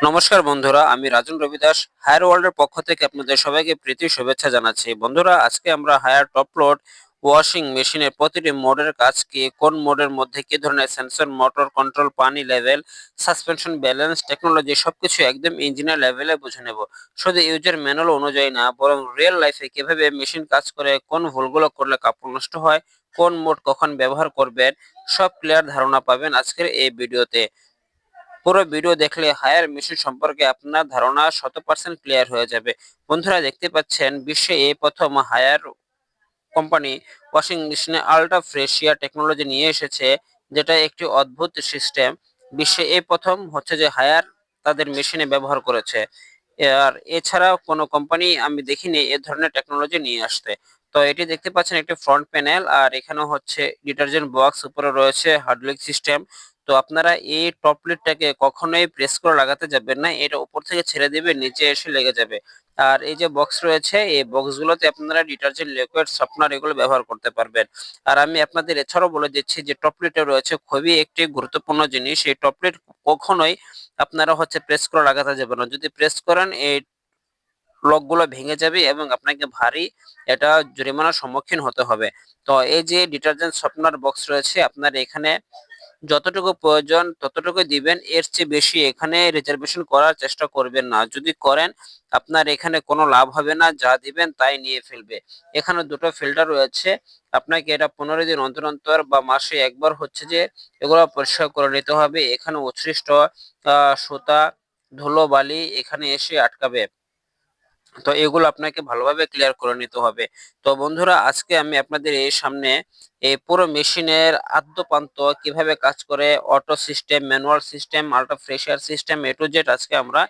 নমস্কার বন্ধুরা, আমি রাজন রবিদাস হায়ার ওয়ার্ল্ডের পক্ষ থেকে আপনাদের সবাইকে প্রীতি শুভেচ্ছা জানাচ্ছি। বন্ধুরা, আজকে আমরা হায়ার টপ লোড ওয়াশিং মেশিনের প্রতিটি মোডের কাজ কি, কোন মোডের মধ্যে কি ধরনের সেন্সর, মোটর কন্ট্রোল, পানি লেভেল, সাসপেনশন, ব্যালেন্স, টেকনোলজি সবকিছু একদম ইঞ্জিনিয়ার লেভেলে বুঝে নেব। শুধু ইউজার ম্যানুয়াল অনুযায়ী না, বরং রিয়েল লাইফে কিভাবে মেশিন কাজ করে, কোন ভুলগুলো করলে কাপড় নষ্ট হয়, কোন মোড কখন ব্যবহার করবেন, সব ক্লিয়ার ধারণা পাবেন আজকের এই ভিডিওতে। পুরো ভিডিও দেখলে হায়ার মেশিন সম্পর্কে আপনার ধারণা 100% ক্লিয়ার হয়ে যাবে। বন্ধুরা, দেখতে পাচ্ছেন বিশ্বে এই প্রথম হায়ার কোম্পানি ওয়াশিং মেশিনে আল্ট্রা ফ্রেশিয়া টেকনোলজি নিয়ে এসেছে, যেটা একটি অদ্ভুত সিস্টেম। বিশ্বে এই প্রথম হচ্ছে যে হায়ার তাদের মেশিনে ব্যবহার করেছে। আর এছাড়াও কোনো কোম্পানি আমি দেখিনি এ ধরনের টেকনোলজি নিয়ে আসতে। তো এটি দেখতে পাচ্ছেন একটি ফ্রন্ট প্যানেল, আর এখানেও হচ্ছে ডিটারজেন্ট বক্স, উপরে রয়েছে হাইড্রোলিক সিস্টেম। তো আপনারা এই টপ লিডটাকে কখনোই প্রেস করে লাগাতে যাবেন না, এটা উপর থেকে ছেড়ে দিবে, নিচে এসে লেগে যাবে। আর এই যে বক্স রয়েছে, এই বক্সগুলোতে আপনারা ডিটারজেন্ট, লিকুইড, সফটনার এগুলো ব্যবহার করতে পারবেন। আর আমি আপনাদের এছাড়াও বলে দিচ্ছি যে টপ লিডে রয়েছে খুবই একটি গুরুত্বপূর্ণ জিনিস। এই টপ লিড কখনোই আপনারা হচ্ছে প্রেস করে লাগাতে যাবেন না। যদি প্রেস করেন, এই লকগুলো ভেঙে যাবে এবং আপনাকে ভারী এটা জরিমানার সম্মুখীন হতে হবে। তো এই যে ডিটারজেন্ট সফটনার বক্স রয়েছে, আপনার এখানে যতটুকু প্রয়োজন ততটুকু দিবেন, এর চেয়ে বেশি এখানে রিজার্ভেশন করার চেষ্টা করবেন না। যদি করেন, আপনার এখানে কোনো লাভ হবে না, যা দিবেন তাই নিয়ে ফেলবে। এখানে দুটো ফিল্টার রয়েছে, আপনাকে এটা 15 দিন অন্তর অন্তর বা মাসে একবার হচ্ছে যে এগুলো পরিষ্কার করে নিতে হবে। এখানে উৎসৃষ্ট সুতা, ধুলো, বালি এখানে এসে আটকাবে। তো এগুলো আপনাকে ভালোভাবে ক্লিয়ার করে নিতে হবে। তো বন্ধুরা, আজকে আমি আপনাদের এই সামনে এই পুরো মেশিনের আদ্যপান্ত কিভাবে কাজ করে, auto system, manual system, ultra fresher system, A to Z আজকে আমরা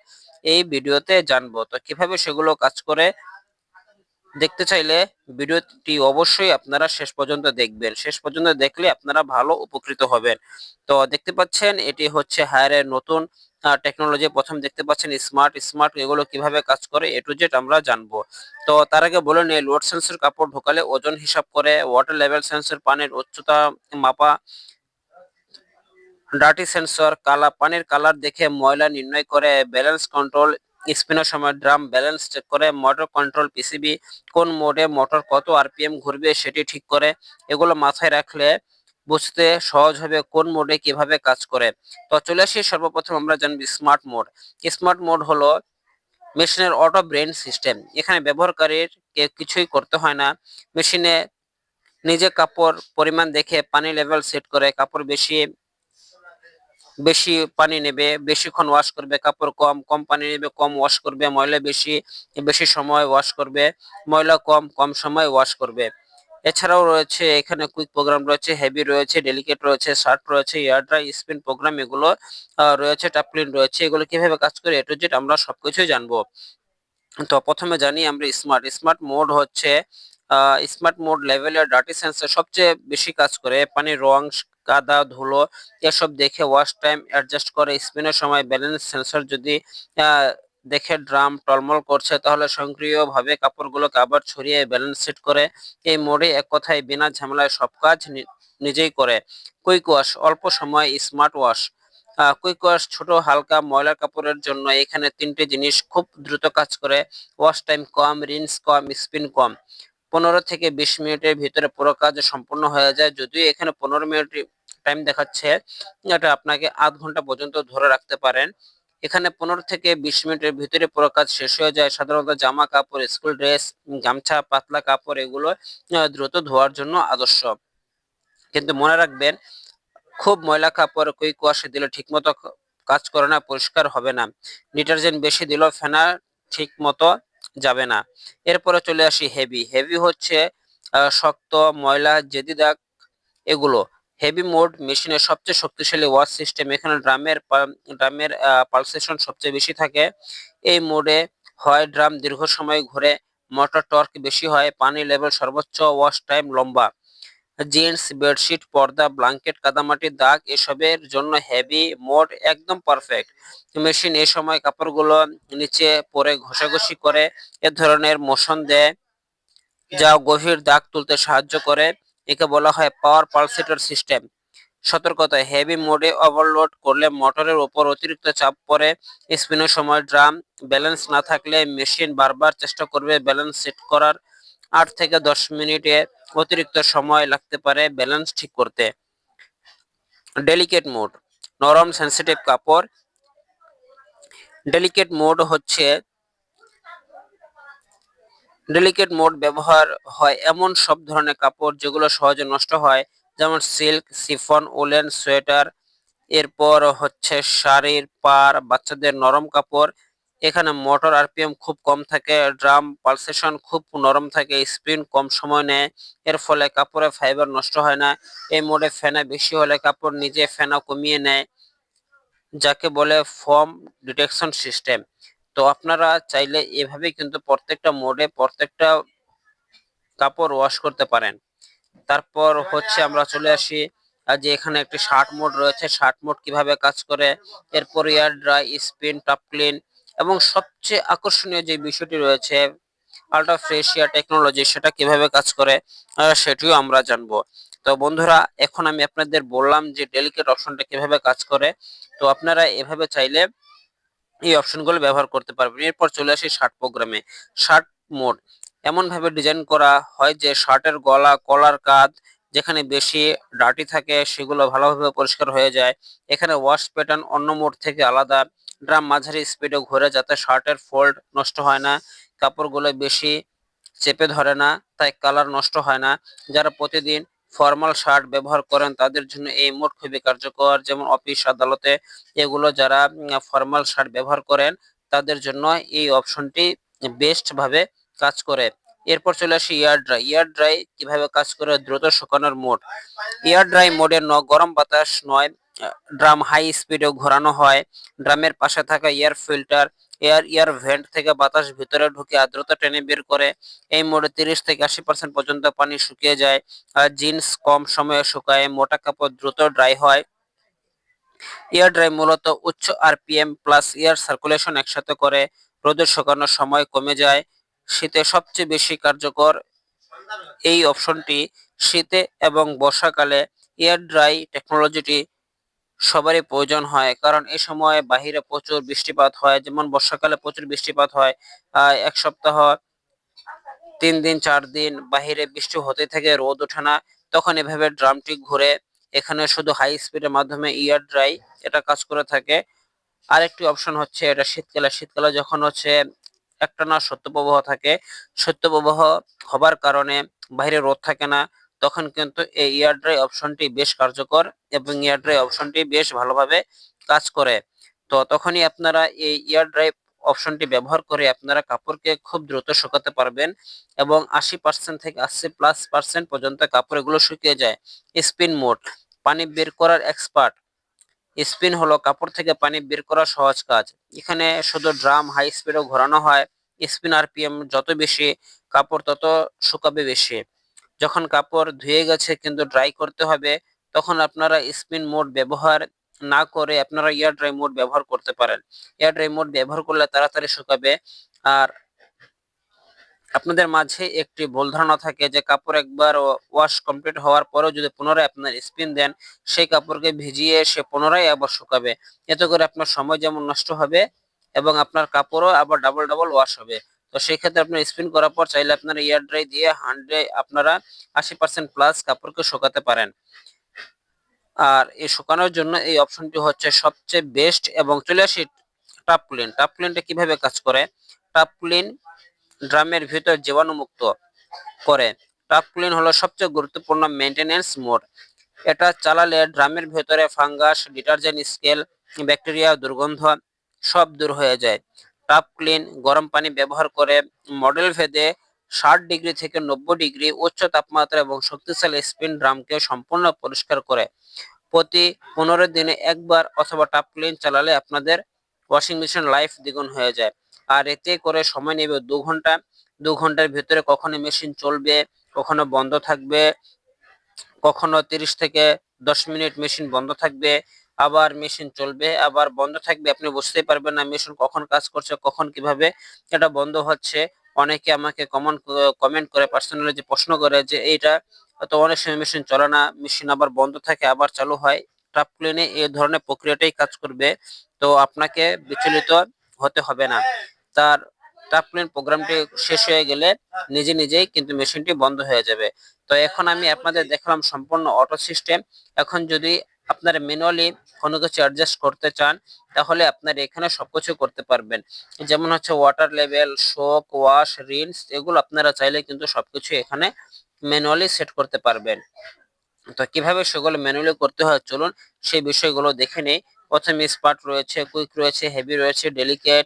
এই ভিডিওতে জানবো। তো কিভাবে সেগুলো কাজ করে দেখতে চাইলে ভিডিওটি অবশ্যই আপনারা শেষ পর্যন্ত দেখবেন। শেষ পর্যন্ত দেখলে আপনারা ভালো উপকৃত হবেন। তো দেখতে পাচ্ছেন এটি হচ্ছে হায়ারের নতুন টেকনোলজি। প্রথম দেখতে পাচ্ছেন স্মার্ট স্মার্ট এগুলো কিভাবে কাজ করে এ টু জেড আমরা জানবো। তো তার আগে বলে নিই, লোড সেন্সর কাপড় ঢোকালে ওজন হিসাব করে, ওয়াটার লেভেল সেন্সর পানির উচ্চতা মাপা, ডার্টি সেন্সর পানির কালার দেখে ময়লা নির্ণয় করে, ব্যালেন্স কন্ট্রোল স্পিনের সময় ড্রাম ব্যালেন্স চেক করে, মোটর কন্ট্রোল পিসিবি কোন মোডে মোটর কত আরপিএম ঘুরবে সেটি ঠিক করে। এগুলো মাথায় রাখলে বুঝতে সহজ হবে কোন মোডে কিভাবে কাজ করে। তো চলে আসি, সর্বপ্রথম আমরা জানবি স্মার্ট মোড। স্মার্ট মোড হলো মেশিনের অটো ব্রেন সিস্টেম। এখানে ব্যবহারকারীর কিছুই করতে হয় না। মেশিনে নিজে কাপড় পরিমাণ দেখে পানি লেভেল সেট করে, কাপড় বেশি বেশি পানি নেবে, বেশিক্ষণ ওয়াশ করবে, কাপড় কম কম পানি নেবে, কম ওয়াশ করবে, ময়লা বেশি বেশি সময় ওয়াশ করবে, ময়লা কম কম সময় ওয়াশ করবে। এছাড়াও রয়েছে এখানে কুইক প্রোগ্রাম রয়েছে, হেভি রয়েছে, ডেলিকেট রয়েছে, শার্ট রয়েছে, এয়ার ড্রাই, স্পিন প্রোগ্রাম এগুলো রয়েছে, টাপলিন রয়েছে। এগুলো কিভাবে কাজ করে এ টু জেড আমরা সবকিছুই জানবো। তো প্রথমে জানি আমরা স্মার্ট স্মার্ট মোড হচ্ছে স্মার্ট মোড লেভেলের ডার্টি সেন্সর সবচেয়ে বেশি কাজ করে। পানির রং, কাদা, ধুলো এসব দেখে ওয়াশ টাইম অ্যাডজাস্ট করে। স্পিনের সময় ব্যালেন্স সেন্সর যদি আহ, দেখে ড্রাম টলমল করছে, তাহলে সক্রিয়ভাবে কাপড়গুলোকে আবার ছড়িয়ে ব্যালেন্স সেট করে। এই মোডে এক কথায় বিনা ঝামেলায় সব কাজ নিজেই করে। কুইক ওয়াশ অল্প সময় স্মার্ট ওয়াশ। কুইক ওয়াশ ছোট হালকা ময়লা কাপড়ের জন্য এখানে তিনটে জিনিস খুব দ্রুত কাজ করে। ওয়াশ টাইম কম, রিন্স কম, স্পিন কম। 15 থেকে 20 মিনিটের ভিতরে পুরো কাজ সম্পূর্ণ হয়ে যায়। যদিও এখানে 15 মিনিট টাইম দেখাচ্ছে, এটা আপনাকে আধ ঘন্টা পর্যন্ত ধরে রাখতে পারেন। এখানে 15 থেকে 20 মিনিটের ভিতরে পুরো কাজ শেষ হয়ে যায়। সাধারণত জামা কাপড়, স্কুল ড্রেস, গামছা, পাতলা কাপড় এগুলো দ্রুত ধোয়ার জন্য আদর্শ। কিন্তু মনে রাখবেন, খুব ময়লা কাপড় কুইক ওয়াশে দিলে ঠিকমতো কাজ করে না, পরিষ্কার হবে না। ডিটারজেন্ট বেশি দিলেও ফেনা ঠিক মতো যাবে না। এরপরে চলে আসি হেভি। হেভি হচ্ছে শক্ত, ময়লা, জেদি দাগ এগুলো। হেভি মোড মেশিনের সবচেয়ে শক্তিশালী ওয়াশ সিস্টেম। এখানে ড্রামের পালসেশন সবচেয়ে বেশি থাকে। এই মোডে হয় ড্রাম দীর্ঘ সময় ঘুরে, মোটর টর্ক বেশি হয়, পানি লেভেল সর্বোচ্চ, ওয়াশ টাইম লম্বা। জিন্স, বেডশিট, পর্দা, ব্ল্যাঙ্কেট, কাদামাটির দাগ এসবের জন্য হেভি মোড একদম পারফেক্ট। মেশিন এ সময় কাপড়গুলো নিচে পরে ঘষাঘষি করে, এ ধরনের মোশন দেয় যা গভীর দাগ তুলতে সাহায্য করে। একে বলা হয় পাওয়ার পালসেটর সিস্টেম। সতর্কতা, হেভি মোডে ওভারলোড করলে মোটরের উপর অতিরিক্ত চাপ পড়ে। স্পিনের সময় ড্রাম ব্যালেন্স না থাকলে মেশিন বারবার চেষ্টা করবে ব্যালেন্স সেট করার। 8 থেকে 10 মিনিটে অতিরিক্ত সময় লাগতে পারে ব্যালেন্স ঠিক করতে। ডেলিকেট মোড, নরম সেনসিটিভ কাপড়। ডেলিকেট মোড হচ্ছে ডেলিকেট মোড ব্যবহার হয় এমন সব ধরনের কাপড় যেগুলো সহজে নষ্ট হয়, যেমন সিল্ক, শিফন, উলেন, সোয়েটার। এরপর হচ্ছে শাড়ির পাড়, বাচ্চাদের নরম কাপড়। এখানে মোটর আরপিএম খুব কম থাকে, ড্রাম পালসেশন খুব নরম থাকে, স্পিন কম সময় নেয়। এর ফলে কাপড়ের ফাইবার নষ্ট হয় না। এই মোডে ফেনা বেশি হলে কাপড় নিজে ফেনা কমিয়ে নেয়, যাকে বলে ফোম ডিটেকশন সিস্টেম। তো আপনারা চাইলে এভাবে কিন্তু প্রত্যেকটা মোডে প্রত্যেকটা কাপড় ওয়াশ করতে পারেন। তারপর হচ্ছে আমরা চলে আসি যে এখানে একটি শার্ট মোড রয়েছে, শার্ট মোড কিভাবে কাজ করে। এরপর air dry, spin, top clean এবং সবচেয়ে আকর্ষণীয় যে বিষয়টি রয়েছে আল্ট্রা ফ্রেশ এয়ার টেকনোলজি, সেটা কিভাবে কাজ করে সেটিও আমরা জানবো। তো বন্ধুরা, এখন আমি আপনাদের বললাম যে ডেলিকেট অপশনটা কিভাবে কাজ করে। তো আপনারা এভাবে চাইলে এই অপশনগুলো ব্যবহার করতে পারবেন। এরপর চলে আসি শার্ট প্রোগ্রামে। শার্ট মোড এমন ভাবে ডিজাইন করা হয় যে শার্টের গলা, কলার, কাঁধ যেখানে বেশি ডার্টি থাকে সেগুলো ভালোভাবে পরিষ্কার হয়ে যায়। এখানে ওয়াশ প্যাটার্ন অন্য মোড থেকে আলাদা। ড্রাম মাঝারি স্পিডে ঘোরে যাতে শার্টের ফোল্ড নষ্ট হয় না, কাপড়গুলো বেশি চেপে ধরে না, তাই কালার নষ্ট হয় না। যারা প্রতিদিন ফর্মাল শার্ট ব্যবহার করেন তাদের জন্য এই মোড খুবই কার্যকর, যেমন অফিস, আদালতে এগুলো যারা ফর্মাল শার্ট ব্যবহার করেন তাদের জন্য এই অপশনটি বেস্ট ভাবে কাজ করে। এরপর চলে আসি এয়ার ড্রাই। এয়ার ড্রাই কিভাবে কাজ করে, দ্রুত শুকানোর মোড। এয়ার ড্রাই মোডে গরম বাতাস নয়, ড্রাম হাই স্পিডে ঘোরানো হয়। ড্রামের পাশে থাকা এয়ার ফিল্টার এয়ার ভেন্ট থেকে বাতাস ভিতরে ঢুকে আর্দ্রতা টেনে বের করে। এই মোডে 30 থেকে 80% পর্যন্ত পানি শুকিয়ে যায়। আর জিন্স কম সময়ে শুকায়, মোটা কাপড় দ্রুত ড্রাই হয়। এয়ার ড্রাই মূলত উচ্চ আরপিএম প্লাস এয়ার সার্কুলেশন একসাথে করে, রোদে শুকানোর সময় কমে যায়। শীতে সবচেয়ে বেশি কার্যকর এই অপশনটি। শীতে এবং বর্ষাকালে এয়ার ড্রাই টেকনোলজিটি সবারই প্রয়োজন হয়, কারণ এই সময় বাহিরে প্রচুর বৃষ্টিপাত হয়। যেমন বর্ষাকালে প্রচুর বৃষ্টিপাত হয়, এক সপ্তাহ, 3 দিন 4 দিন বাহিরে বৃষ্টি হতে থাকে, রোদ ওঠে না। তখন এভাবে ড্রামটি ঘুরে। এখানে শুধু হাই স্পিডের মাধ্যমে এয়ার ড্রাই এটা কাজ করে থাকে। আরেকটি অপশন হচ্ছে এটা শীতকালে। শীতকালে যখন হচ্ছে একটানা শৈত্যপ্রবাহ থাকে, শৈত্যপ্রবাহ হবার কারণে বাইরে রোদ থাকে না, তখন কিন্তু এই এয়ার ড্রাই অপশনটি বেশ কার্যকর এবং এয়ার ড্রাই অপশনটি বেশ ভালোভাবে কাজ করে। তো তখনই আপনারা এই এয়ার ড্রাই অপশনটি ব্যবহার করে আপনারা কাপড়কে খুব দ্রুত শুকাতে পারবেন এবং 80% থেকে 80+% পর্যন্ত কাপড় এগুলো শুকিয়ে যায়। স্পিন মোড, পানি বের করার এক্সপার্ট। স্পিন হলো কাপড় থেকে পানি বের করা সহজ কাজ। এখানে শুধু ড্রাম হাই স্পিডে ঘোরানো হয়। স্পিন আরপিএম যত বেশি, কাপড় তত শুকাবে বেশি। যখন কাপড় ধুয়ে গেছে কিন্তু ড্রাই করতে হবে, তখন আপনারা স্পিন মোড ব্যবহার না করে আপনারা এয়ার ড্রাই মোড ব্যবহার করতে পারেন। এয়ার ড্রাই মোড ব্যবহার করলে তাড়াতাড়ি শুকাবে। আর আপনাদের মাঝে একটি ভুল ধারণা থাকে যে কাপড় একবার ওয়াশ কমপ্লিট হওয়ার পরেও যদি পুনরায় আপনার স্পিন দেন, সেই কাপড়কে ভিজিয়ে সে পুনরায় আবার শুকাবে। এতে করে আপনার সময় যেমন নষ্ট হবে এবং আপনার কাপড়ও আবার ডাবল ডাবল ওয়াশ হবে। তো সেই ক্ষেত্রে আপনার স্পিন করার পর চাইলে আপনারা এয়ার ড্রাই দিয়ে 100 আপনারা 80% প্লাস কাপড়কে শুকাতে পারেন। আর এই শুকানোর জন্য এই অপশনটি হচ্ছে সবচেয়ে বেস্ট। এবং চলে আসি টাপ ক্লিন। টাপ ক্লিনটা কিভাবে কাজ করে। টাপ ক্লিন ড্রামের ভিতর জীবাণুমুক্ত করে। টাপ ক্লিন হলো সবচেয়ে গুরুত্বপূর্ণ মেইনটেনেন্স মোড। এটা চালালে ড্রামের ভেতরে ফাঙ্গাস, ডিটারজেন্ট, স্কেল, ব্যাকটেরিয়া, দুর্গন্ধ সব দূর হয়ে যায়। টাপ ক্লিন গরম পানি ব্যবহার করে মডেল ভেদে 60 ডিগ্রি থেকে 90 ডিগ্রি উচ্চ তাপমাত্রা এবং শক্তিশালী স্পিন ড্রামকে সম্পূর্ণ পরিষ্কার করে। প্রতি 15 দিনে একবার অথবা টাপ ক্লিন চালালে আপনাদের ওয়াশিং মেশিন লাইফ দ্বিগুণ হয়ে যায়। আর এতে করে সময় নেবে 2 ঘন্টা। 2 ঘন্টার ভিতরে কখনো মেশিন চলবে, কখনো বন্ধ থাকবে, কখনো 30 থেকে 10 মিনিট মেশিন বন্ধ থাকবে, আবার মেশিন চলবে, আবার বন্ধ থাকবে। আপনি বুঝতেই পারবেন না মেশিন কখন কাজ করছে, কখন কিভাবে এটা বন্ধ হচ্ছে। অনেকে আমাকে কমেন্ট করে পার্সোনালি যে প্রশ্ন করে যে এইটা তো অনেক সময় মেশিন চলে না, মেশিন আবার বন্ধ থাকে আবার চালু হয়। টপ ক্লিনে এই ধরনের প্রক্রিয়াটাই কাজ করবে। তো আপনাকে বিচলিত হতে হবে না। তার টপ ক্লিন প্রোগ্রামটি শেষ হয়ে গেলে নিজে নিজেই কিন্তু মেশিনটি বন্ধ হয়ে যাবে। তো এখন আমি আপনাদের দেখালাম সম্পূর্ণ অটো সিস্টেম। এখন যদি আপনারা ম্যানুয়ালি কোনো কিছু অ্যাডজাস্ট করতে চান, তাহলে আপনারা এখানে সবকিছু করতে পারবেন। যেমন হচ্ছে ওয়াটার লেভেল, শোক, ওয়াশ, রিন্স, এগুলো আপনারা চাইলে কিন্তু সবকিছু এখানে ম্যানুয়ালি সেট করতে পারবেন। তো কিভাবে সেগুলো ম্যানুয়ালি করতে হয় চলুন সেই বিষয়গুলো দেখে নেই। প্রথমে স্পার্ট রয়েছে, কুইক রয়েছে, হেভি রয়েছে, delicate,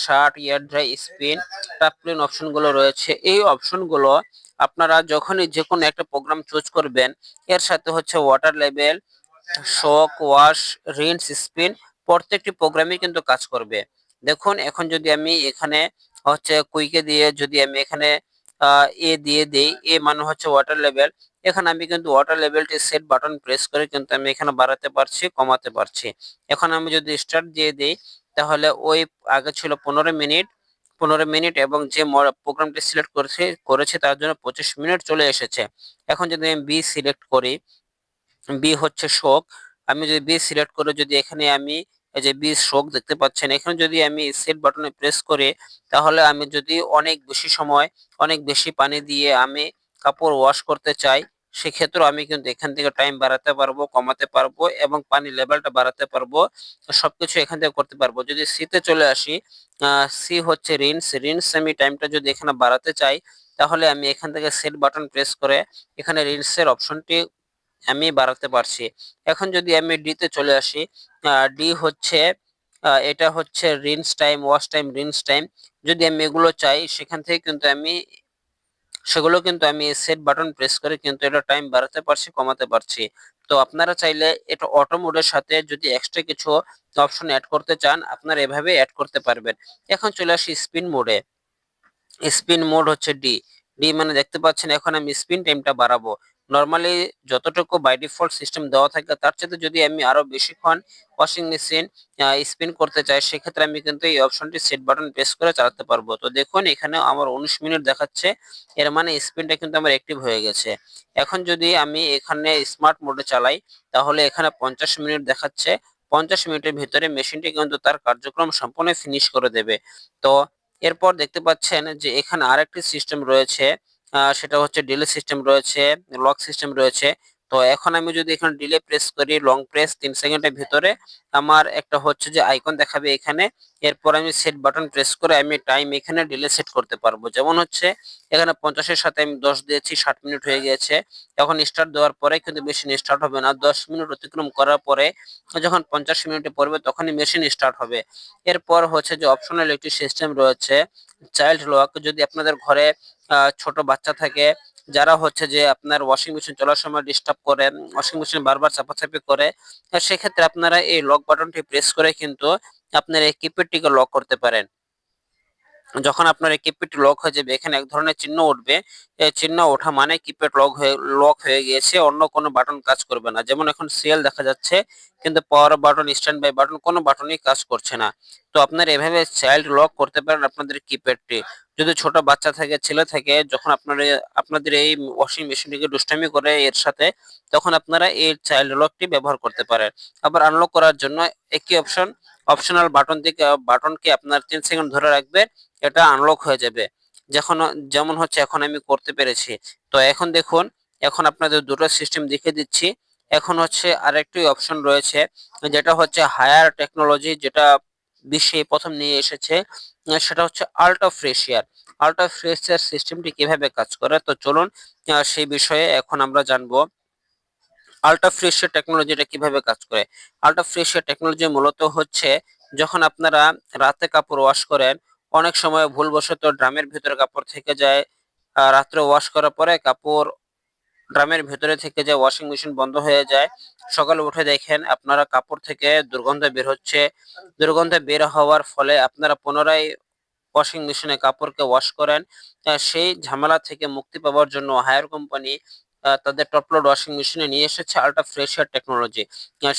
shirt, air dry, spin, টাপ ক্লিন অপশনগুলো রয়েছে। এই অপশনগুলো আপনারা যখনই যে কোনো একটা প্রোগ্রাম চুজ করবেন, এর সাথে হচ্ছে ওয়াটার লেভেল, শক, ওয়াশ, রিন্স, স্পিন, প্রত্যেকটি প্রোগ্রামই কিন্তু কাজ করবে। দেখুন এখন যদি আমি এখানে হচ্ছে কুইকে দিয়ে যদি আমি এখানে এ দিয়ে দেই, এ মানে হচ্ছে ওয়াটার লেভেল। এখানে আমি কিন্তু ওয়াটার লেভেলটি সেট বাটন প্রেস করে কিন্তু আমি এখানে বাড়াতে পারছি, কমাতে পারছি। এখন আমি যদি স্টার্ট দিয়ে দেই, তাহলে ওই আগে ছিল 15 মিনিট, 15 মিনিট, এবং যে প্রোগ্রামটি সিলেক্ট করেছে তার জন্য 25 মিনিট চলে এসেছে। এখন যদি আমি বি সিলেক্ট করি, বি হচ্ছে শোক। আমি যদি বি সিলেক্ট করে যদি এখানে আমি এই যে বি শোক দেখতে পাচ্ছেন, এখানে যদি আমি সেট বাটনে প্রেস করি, তাহলে আমি যদি অনেক বেশি সময়, অনেক বেশি পানি দিয়ে আমি কাপড় ওয়াশ করতে চাই, সেক্ষেত্রে আমি কিন্তু এখান থেকে টাইম বাড়াতে পারবো, কমাতে পারবো, এবং পানি লেভেলটা বাড়াতে পারবো। সবকিছু এখান থেকে করতে পারবো। যদি সিতে চলে আসি, সি হচ্ছে রিন্স। রিন্স আমি টাইমটা যদি এখানে বাড়াতে চাই, তাহলে আমি এখান থেকে সেট বাটন প্রেস করে এখানে রিন্সের অপশনটি আমি বাড়াতে পারছি। এখন যদি আমি ডি তে চলে আসি, ডি হচ্ছে এটা হচ্ছে rinse time, wash time, rinse time. যদি আমি এগুলো চাই, সেখান থেকে কিন্তু আমি সেগুলো কিন্তু আমি সেট বাটন প্রেস করে কিন্তু এটা টাইম বাড়াতে পারছি, কমাতে পারছি। তো আপনারা চাইলে এটা অটো মোডের সাথে যদি এক্সট্রা কিছু অপশন অ্যাড করতে চান, আপনারা এভাবে অ্যাড করতে পারবেন। এখন চলে আসি স্পিন মোডে। স্পিন মোড হচ্ছে ডি। ডি মানে দেখতে পাচ্ছেন এখন আমি স্পিন টাইমটা বাড়াবো। নর্মালি যতটুকু বাই ডিফল্ট সিস্টেম দেওয়া থাকে তার চাইতে যদি আমি আরো বেশিক্ষণ ওয়াশিং মেশিন স্পিন করতে চাই, সেক্ষেত্রে আমি কিন্তু এই অপশনটি সেট বাটন প্রেস করে চালাতে পারবো। তো দেখুন এখানে আমার 19 মিনিট দেখাচ্ছে, এর মানে স্পিনটা কিন্তু আমার অ্যাক্টিভ হয়ে গেছে। এখন যদি আমি এখানে স্মার্ট মোডে চালাই, তাহলে এখানে 50 মিনিট দেখাচ্ছে। 50 মিনিটের ভিতরে মেশিনটি কিন্তু তার কার্যক্রম সম্পূর্ণ ফিনিশ করে দেবে। তো এরপর দেখতে পাচ্ছেন যে এখানে আরেকটি সিস্টেম রয়েছে, সেটা হচ্ছে ডিলে সিস্টেম রয়েছে, লক সিস্টেম রয়েছে। তো এখন আমি যদি এখানে ডিলে প্রেস করি, লং প্রেস, 3 সেকেন্ডের ভিতরে আমার একটা হচ্ছে যে আইকন দেখাবে এখানে। এরপর আমি সেট বাটন প্রেস করে আমি টাইম এখানে ডিলে সেট করতে পারবো। যেমন হচ্ছে এখানে 50-এর সাথে আমি 10 দিয়েছি, 60 মিনিট হয়ে গিয়েছে। এখন স্টার্ট দেওয়ার পরে কিন্তু মেশিন স্টার্ট হবে না। 10 মিনিট অতিক্রম করার পরে যখন 50 মিনিটে পড়বে তখনই মেশিন স্টার্ট হবে। এরপর হচ্ছে যে অপশনাল একটি সিস্টেম রয়েছে, চাইল্ড লক। যদি আপনাদের ঘরে ছোট বাচ্চা থাকে, যারা হচ্ছে যে আপনার ওয়াশিং মেশিন চলার সময় ডিস্টার্ব করে, ওয়াশিং মেশিন বারবার চাপাচাপি করে, সেক্ষেত্রে আপনারা এই লক বাটনটি প্রেস করে কিন্তু আপনার এই কিপ্যাডটিকে লক করতে পারেন। যখন আপনার এই কিপ্যাডটি লক হয়ে যাবে, এখানে এক ধরনের চিহ্ন উঠবে। এই চিহ্ন ওঠা মানে কিপ্যাড লক হয়ে গিয়েছে, অন্য কোনো বাটন কাজ করবে না। যেমন এখন সিএল দেখা যাচ্ছে, কিন্তু power button, standby button কোনো বাটনই কাজ করছে না। তো আপনারা এভাবে চাইল্ড লক করতে পারেন আপনাদের কিপ্যাডটি। যদি ছোট বাচ্চা থাকে, ছেলে থাকে, যখন আপনাদের এই ওয়াশিং মেশিনটিকে দুষ্টামি করে এর সাথে, তখন আপনারা এই চাইল্ড লকটি ব্যবহার করতে পারেন। আবার আনলক করার জন্য একই অপশনাল বাটনকে আপনার 3 সেকেন্ড ধরে রাখবেন, এটা আনলক হয়ে যাবে। যখন যেমন হচ্ছে এখন আমি করতে পেরেছি। তো এখন দেখুন, এখন আপনাদের দুটো সিস্টেম দেখিয়ে দিচ্ছি। এখন হচ্ছে আরেকটি অপশন রয়েছে, যেটা হচ্ছে হায়ার টেকনোলজি, যেটা বিশ্বে প্রথম নিয়ে এসেছে। সেটা হচ্ছে ultra fresh air. Ultra fresh air সিস্টেমটি কিভাবে কাজ করে, তো চলুন সেই বিষয়ে এখন আমরা জানবো। আল্ট্রা ফ্রেশ এয়ার টেকনোলজিটা কিভাবে কাজ করে। আল্ট্রা ফ্রেশ এয়ার টেকনোলজি মূলত হচ্ছে, যখন আপনারা রাতে কাপড় ওয়াশ করেন, অনেক সময় ভুলবশত ড্রামের ভিতরে কাপড় থেকে যায়। রাত্রে ওয়াশ করার পরে কাপড় ড্রামের ভেতরে থেকে যায়, ওয়াশিং মেশিন বন্ধ হয়ে যায়। সকালে উঠে দেখেন আপনারা কাপড় থেকে দুর্গন্ধ বের হচ্ছে। দুর্গন্ধ বের হওয়ার ফলে আপনারা পুনরায় ওয়াশিং মেশিনে কাপড়কে ওয়াশ করেন। সেই ঝামেলা থেকে মুক্তি পাওয়ার জন্য হায়ার কোম্পানি তাদের টপ লোড ওয়াশিং মেশিনে নিয়ে এসেছে আল্ট্রা ফ্রেশ এয়ার টেকনোলজি।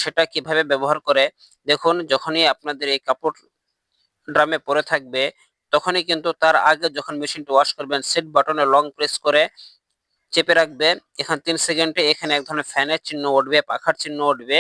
সেটা কিভাবে ব্যবহার করে, দেখুন যখনই আপনাদের এই কাপড় ড্রামে পড়ে থাকবে, তখনই কিন্তু তার আগে যখন মেশিনটি ওয়াশ করবেন, সেট বাটনে লং প্রেস করে চেপে রাখবে, এখানে 3 সেকেন্ডে এখানে এক ধরনের ফ্যানের চিহ্ন উঠবে, পাখার চিহ্ন উঠবে।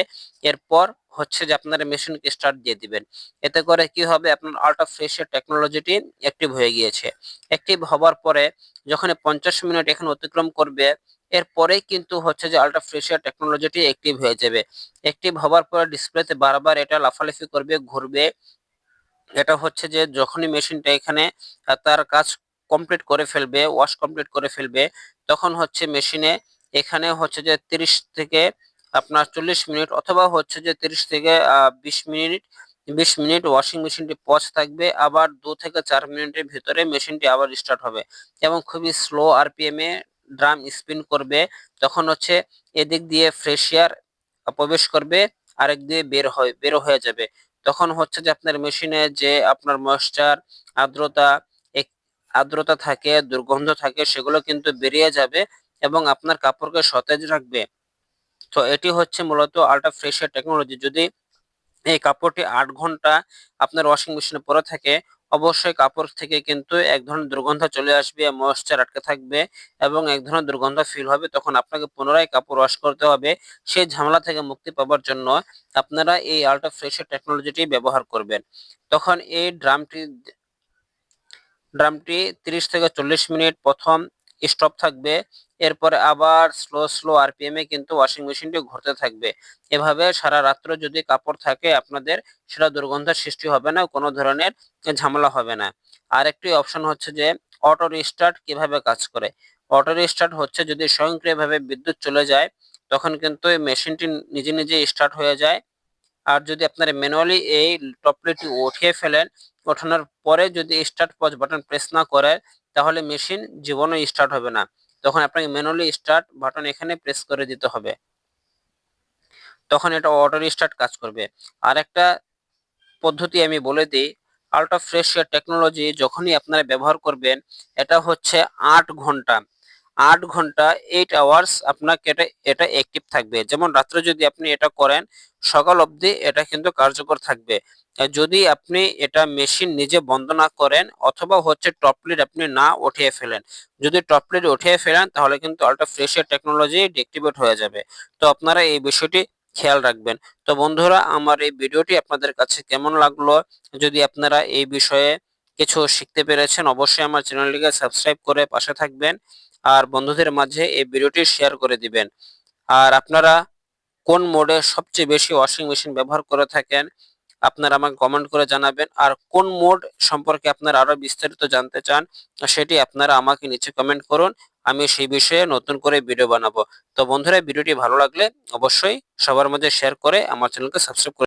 এরপর হচ্ছে যে আপনারা মেশিনকে স্টার্ট দিয়ে দিবেন। এতে করে কি হবে, আপনার আল্ট্রা ফ্রেশের টেকনোলজিটি অ্যাক্টিভ হয়ে গিয়েছে। অ্যাক্টিভ হবার পরে যখন 50 মিনিট এখানে অতিক্রম করবে, এরপরেই কিন্তু হচ্ছে যে আল্ট্রা ফ্রেশের টেকনোলজিটি অ্যাক্টিভ হয়ে যাবে। অ্যাক্টিভ হবার পরে ডিসপ্লেতে বারবার এটা লাফালাফি করবে, ঘুরবে। এটা হচ্ছে যে যখনই মেশিনটা এখানে তার কাজ কমপ্লিট করে ফেলবে, ওয়াশ কমপ্লিট করে ফেলবে, তখন হচ্ছে মেশিনে এখানে হচ্ছে যে 30 থেকে আপনার 40 মিনিট অথবা হচ্ছে যে 30 থেকে 20 মিনিট 20 মিনিট ওয়াশিং মেশিনটি পজ থাকবে। আবার 2 থেকে 4 মিনিটের ভিতরে মেশিনটি আবার স্টার্ট হবে এবং খুবই স্লো আরপিএম এ ড্রাম স্পিন করবে। তখন হচ্ছে এদিক দিয়ে ফ্রেশ এয়ার প্রবেশ করবে, আরেক দিয়ে বের হয়ে যাবে। তখন হচ্ছে যে আপনার মেশিনে যে আপনার ময়েশ্চার, আর্দ্রতা আর্দ্রতা থাকে, দুর্গন্ধ থাকে, সেগুলো কিন্তু বেরিয়ে যাবে এবং আপনার কাপড়কে সতেজ রাখবে। তো এটি হচ্ছে মূলত আল্ট্রা ফ্রেশের টেকনোলজি। যদি এই কাপড়টি 8 ঘন্টা আপনার ওয়াশিং মেশিনে পরে থাকে, অবশ্যই কাপড় থেকে কিন্তু এক ধরনের দুর্গন্ধ চলে আসবে, ময়েশ্চার আটকে থাকবে এবং এক ধরনের দুর্গন্ধ ফিল হবে। তখন আপনাকে পুনরায় কাপড় ওয়াশ করতে হবে। সেই ঝামেলা থেকে মুক্তি পাওয়ার জন্য আপনারা এই আল্ট্রা ফ্রেশের টেকনোলজিটি ব্যবহার করবেন। তখন এই ড্রামটি 30 থেকে 40 মিনিট প্রথম স্টপ থাকবে। এরপরে আবার স্লো আরপিএম এ কিন্তু ওয়াশিং মেশিনটি ঘুরতে থাকবে। এভাবে সারা রাত্র যদি কাপড় থাকে আপনাদের, সেটা দুর্গন্ধের সৃষ্টি হবে না, কোনো ধরনের ঝামেলা হবে না। আরেকটি অপশন হচ্ছে যে অটো রিস্টার্ট কিভাবে কাজ করে। অটো রিস্টার্ট হচ্ছে যদি স্বয়ংক্রিয়ভাবে বিদ্যুৎ চলে যায়, তখন কিন্তু এই মেশিনটি নিজে নিজে স্টার্ট হয়ে যায়। আর যদি আপনারা ম্যানুয়ালি এই টপ প্লেটটি উঠিয়ে ফেলেন, ওঠানোর পরে যদি স্টার্ট পজ বাটন প্রেস না করে, তাহলে মেশিন জীবনে স্টার্ট হবে না। তখন আপনাকে ম্যানুয়ালি স্টার্ট বাটন এখানে প্রেস করে দিতে হবে, তখন এটা অটো রিস্টার্ট কাজ করবে। আর একটা পদ্ধতি আমি বলে দিই, আল্ট্রা ফ্রেশ টেকনোলজি যখনই আপনারা ব্যবহার করবেন, এটা হচ্ছে 8 ঘন্টা 8 ঘন্টা 8 আওয়ার্স আপনাকে এটা অ্যাক্টিভ থাকবে। যেমন রাত্রে যদি আপনি এটা করেন, সকাল অবধি এটা কিন্তু কার্যকর থাকবে। যদি আপনি এটা মেশিন নিজে বন্ধ না করেন অথবা হচ্ছে টপ লিড আপনি না উঠিয়ে ফেলেন। যদি টপ লিড উঠিয়ে ফেলেন তাহলে কিন্তু আল্ট্রা ফ্রেশের টেকনোলজি ডিঅ্যাক্টিভেট হয়ে যাবে। তো আপনারা এই বিষয়টি খেয়াল রাখবেন। তো বন্ধুরা, আমার এই ভিডিওটি আপনাদের কাছে কেমন লাগলো? যদি আপনারা এই বিষয়ে কিছু শিখতে পেরেছেন, অবশ্যই আমার চ্যানেলটিকে সাবস্ক্রাইব করে পাশে থাকবেন আর বন্ধুদের মাঝে এই ভিডিওটি শেয়ার করে দিবেন। আর আপনারা কোন মোডে সবচেয়ে বেশি ওয়াশিং মেশিন ব্যবহার করে থাকেন, আপনারা আমাকে কমেন্ট করে জানাবেন। আর কোন মোড সম্পর্কে আপনারা আরো বিস্তারিত জানতে চান, সেটি আপনারা আমাকে নিচে কমেন্ট করুন। আমি সেই বিষয়ে নতুন করে ভিডিও বানাবো। তো বন্ধুরা, ভিডিওটি ভালো লাগলে অবশ্যই সবার মাঝে শেয়ার করে আমার চ্যানেলকে সাবস্ক্রাইব করে